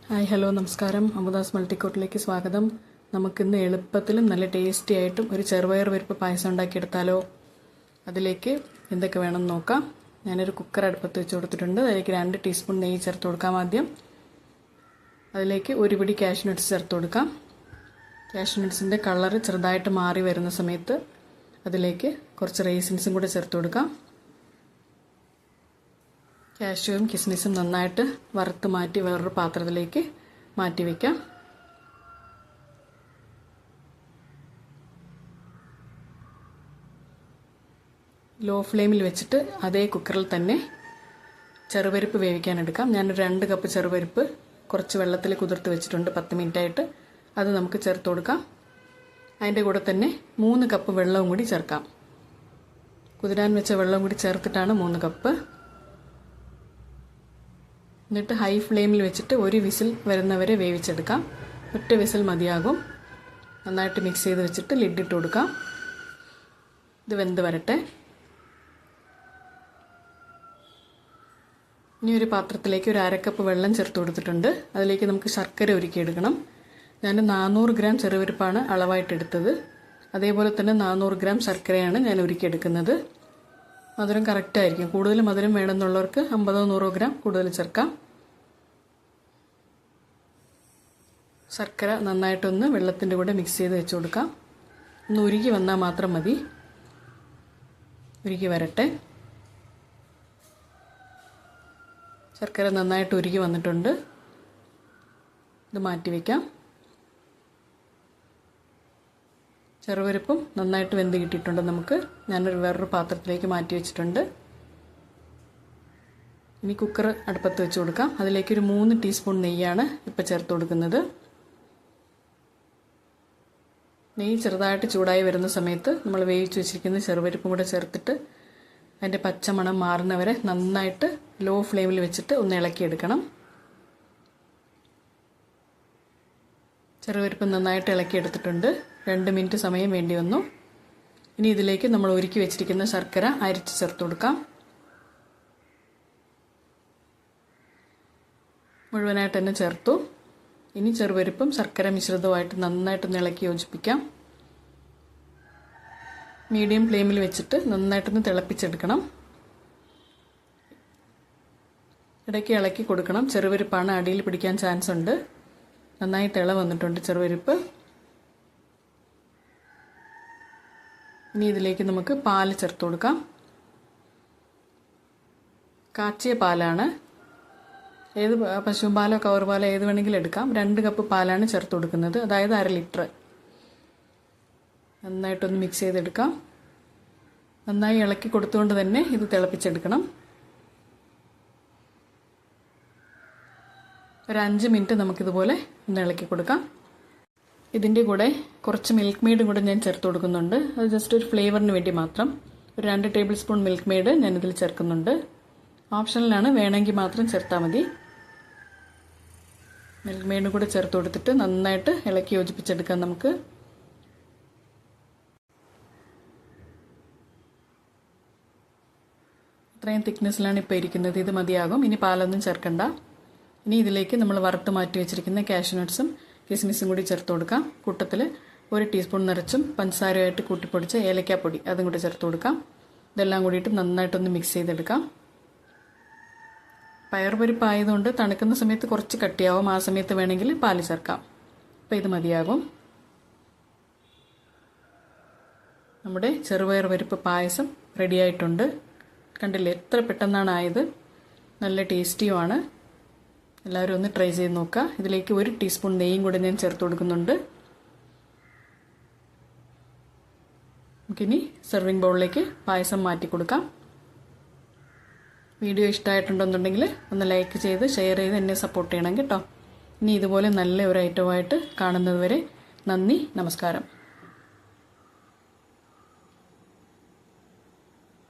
Hi hello നമസ്കാരം. അമുദാസ് മൾട്ടിക്കോട്ടിലേക്ക് സ്വാഗതം. നമുക്കിന്ന് എളുപ്പത്തിലും നല്ല ടേസ്റ്റി ആയിട്ടും ഒരു ചെറുപയർ പരിപ്പ് പായസം ഉണ്ടാക്കിയെടുത്താലോ. അതിലേക്ക് എന്തൊക്കെ വേണമെന്ന് നോക്കാം. ഞാനൊരു കുക്കർ അടുപ്പത്ത് വെച്ച് കൊടുത്തിട്ടുണ്ട്. അതിലേക്ക് 2 ടീസ്പൂൺ നെയ്യ് ചേർത്ത് കൊടുക്കാം. ആദ്യം അതിലേക്ക് ഒരു പിടി കാഷ്യൂ നട്ട്സ് ചേർത്ത് കൊടുക്കാം. കാഷ്യൂ നട്ട്സിൻ്റെ കളറ് ചെറുതായിട്ട് മാറി വരുന്ന സമയത്ത് അതിലേക്ക് കുറച്ച് റേസിൻസും കൂടെ ചേർത്ത് കൊടുക്കാം. കാഷ്യൂവും കിസ്മിസും നന്നായിട്ട് വറുത്ത് മാറ്റി വേറൊരു പാത്രത്തിലേക്ക് മാറ്റി വയ്ക്കാം. ലോ ഫ്ലെയിമിൽ വെച്ചിട്ട് അതേ കുക്കറിൽ തന്നെ ചെറുപരിപ്പ് വേവിക്കാൻ എടുക്കാം. ഞാനൊരു 2 കപ്പ് ചെറുപരിപ്പ് കുറച്ച് വെള്ളത്തിൽ കുതിർത്ത് വെച്ചിട്ടുണ്ട് 10 മിനിറ്റായിട്ട്. അത് നമുക്ക് ചേർത്ത് കൊടുക്കാം. അതിൻ്റെ കൂടെ തന്നെ 3 കപ്പ് വെള്ളവും കൂടി ചേർക്കാം. കുതിരാൻ വെച്ച വെള്ളം കൂടി ചേർത്തിട്ടാണ് 3 കപ്പ്. എന്നിട്ട് ഹൈ ഫ്ലെയിമിൽ വെച്ചിട്ട് ഒരു വിസിൽ വരുന്നവരെ വേവിച്ചെടുക്കാം. ഒറ്റ വിസിൽ മതിയാകും. നന്നായിട്ട് മിക്സ് ചെയ്ത് വെച്ചിട്ട് ലിഡിട്ട് കൊടുക്കാം. ഇത് വെന്ത് വരട്ടെ. ഇനി ഒരു പാത്രത്തിലേക്ക് ഒരു 1/2 കപ്പ് വെള്ളം ചേർത്ത് കൊടുത്തിട്ടുണ്ട്. അതിലേക്ക് നമുക്ക് ശർക്കര ഉരുക്കിയെടുക്കണം. ഞാൻ 400 ഗ്രാം ചെറുപരിപ്പാണ് അളവായിട്ട് എടുത്തത്. അതേപോലെ തന്നെ 400 ഗ്രാം ശർക്കരയാണ് ഞാൻ ഉരുക്കിയെടുക്കുന്നത്. മധുരം കറക്റ്റായിരിക്കും. കൂടുതൽ മധുരം വേണമെന്നുള്ളവർക്ക് 50-100 ഗ്രാം കൂടുതൽ ചേർക്കാം. ശർക്കര നന്നായിട്ടൊന്ന് വെള്ളത്തിൻ്റെ കൂടെ മിക്സ് ചെയ്ത് വെച്ച് കൊടുക്കാം. ഒന്ന് ഉരുകി വന്നാൽ മാത്രം മതി. ഉരുകി വരട്ടെ. ശർക്കര നന്നായിട്ട് ഉരുകി വന്നിട്ടുണ്ട്. ഇത് മാറ്റി വയ്ക്കാം. ചെറുപരിപ്പും നന്നായിട്ട് വെന്ത് കിട്ടിയിട്ടുണ്ട്. നമുക്ക് ഞാനൊരു വേറൊരു പാത്രത്തിലേക്ക് മാറ്റി വെച്ചിട്ടുണ്ട്. ഇനി കുക്കർ അടുപ്പത്ത് വെച്ച് കൊടുക്കാം. അതിലേക്കൊരു 3 ടീസ്പൂൺ നെയ്യാണ് ഇപ്പോൾ ചേർത്ത് കൊടുക്കുന്നത്. നെയ്യ് ചെറുതായിട്ട് ചൂടായി വരുന്ന സമയത്ത് നമ്മൾ വേവിച്ച് വെച്ചിരിക്കുന്ന ചെറുപരിപ്പും കൂടെ ചേർത്തിട്ട് അതിൻ്റെ പച്ചമണം മാറുന്നവരെ നന്നായിട്ട് ലോ ഫ്ലെയിമിൽ വെച്ചിട്ട് ഒന്ന് ഇളക്കിയെടുക്കണം. ചെറുപരിപ്പ് നന്നായിട്ട് ഇളക്കിയെടുത്തിട്ടുണ്ട്. 2 മിനിറ്റ് സമയം വേണ്ടി വന്നു. ഇനി ഇതിലേക്ക് നമ്മൾ ഒരുക്കി വെച്ചിരിക്കുന്ന ശർക്കര അരിച്ച് ചേർത്ത് കൊടുക്കാം. മുഴുവനായിട്ട് തന്നെ ചേർത്തു. ഇനി ചെറുപരിപ്പും ശർക്കര മിശ്രിതവുമായിട്ട് നന്നായിട്ടൊന്ന് ഇളക്കി യോജിപ്പിക്കാം. മീഡിയം ഫ്ലെയിമിൽ വെച്ചിട്ട് നന്നായിട്ടൊന്ന് തിളപ്പിച്ചെടുക്കണം. ഇടയ്ക്ക് ഇളക്കി കൊടുക്കണം. ചെറുപരിപ്പാണ് അടിയിൽ പിടിക്കാൻ ചാൻസ് ഉണ്ട്. നന്നായി തിള വന്നിട്ടുണ്ട് ചെറുപരിപ്പ്. ഇനി ഇതിലേക്ക് നമുക്ക് പാല് ചേർത്ത് കൊടുക്കാം. കാച്ചിയ പാലാണ്. ഏത് പശുവും പാലോ കവർ പാലോ ഏത് വേണമെങ്കിലും എടുക്കാം. 2 കപ്പ് പാലാണ് ചേർത്ത് കൊടുക്കുന്നത്. അതായത് 1/2 ലിറ്റർ. നന്നായിട്ടൊന്ന് മിക്സ് ചെയ്തെടുക്കാം. നന്നായി ഇളക്കി കൊടുത്തുകൊണ്ട് തന്നെ ഇത് തിളപ്പിച്ചെടുക്കണം. ഒരു 5 മിനിറ്റ് നമുക്കിതുപോലെ ഒന്ന് ഇളക്കി കൊടുക്കാം. ഇതിൻ്റെ കൂടെ കുറച്ച് മിൽക്ക് മെയ്ഡും കൂടെ ഞാൻ ചേർത്ത് കൊടുക്കുന്നുണ്ട്. അത് ജസ്റ്റ് ഒരു ഫ്ലേവറിന് വേണ്ടി മാത്രം. ഒരു 2 ടേബിൾ സ്പൂൺ മിൽക്ക് മെയ്ഡ് ഞാനിതിൽ ചേർക്കുന്നുണ്ട്. ഓപ്ഷനിലാണ്, വേണമെങ്കിൽ മാത്രം ചേർത്താൽ മതി. മിൽക്ക് മെയ്ഡും കൂടെ ചേർത്ത് കൊടുത്തിട്ട് നന്നായിട്ട് ഇളക്കി യോജിപ്പിച്ചെടുക്കാം നമുക്ക്. ഇത്രയും തിക്നെസ്സിലാണ് ഇപ്പോൾ ഇരിക്കുന്നത്. ഇത് മതിയാകും. ഇനി പാലൊന്നും ചേർക്കണ്ട. ഇനി ഇതിലേക്ക് നമ്മൾ വറുത്ത് മാറ്റി വെച്ചിരിക്കുന്ന കാഷ്യൂ നട്ട്സും കിസ്മിസും കൂടി ചേർത്ത് കൊടുക്കാം. കൂട്ടത്തിൽ 1 ടീസ്പൂൺ നിറച്ചും പഞ്ചസാരയായിട്ട് കൂട്ടിപ്പൊടിച്ച ഏലക്കാപ്പൊടി അതും കൂടി ചേർത്ത് കൊടുക്കാം. ഇതെല്ലാം കൂടിയിട്ട് നന്നായിട്ടൊന്ന് മിക്സ് ചെയ്തെടുക്കാം. പയറുപരിപ്പ് ആയതുകൊണ്ട് തണുക്കുന്ന സമയത്ത് കുറച്ച് കട്ടിയാവും. ആ സമയത്ത് വേണമെങ്കിൽ പാല് ചേർക്കാം. അപ്പോൾ ഇത് മതിയാകും. നമ്മുടെ ചെറുപയർ പരിപ്പ് പായസം റെഡിയായിട്ടുണ്ട്. കണ്ടില്ലേ എത്ര പെട്ടെന്നാണ് ആയത്. നല്ല ടേസ്റ്റിയുമാണ്. എല്ലാവരും ഒന്ന് ട്രൈ ചെയ്ത് നോക്കുക. ഇതിലേക്ക് 1 ടീസ്പൂൺ നെയ്യും കൂടെ ഞാൻ ചേർത്ത് കൊടുക്കുന്നുണ്ട്. നമുക്കിനി സെർവിങ് ബൗളിലേക്ക് പായസം മാറ്റി കൊടുക്കാം. വീഡിയോ ഇഷ്ടമായിട്ടുണ്ടെന്നുണ്ടെങ്കിൽ ഒന്ന് ലൈക്ക് ചെയ്ത് ഷെയർ ചെയ്ത് എന്നെ സപ്പോർട്ട് ചെയ്യണം കേട്ടോ. ഇനി ഇതുപോലെ നല്ല ഒരു ഐറ്റമായിട്ട് കാണുന്നത് വരെ നന്ദി, നമസ്കാരം.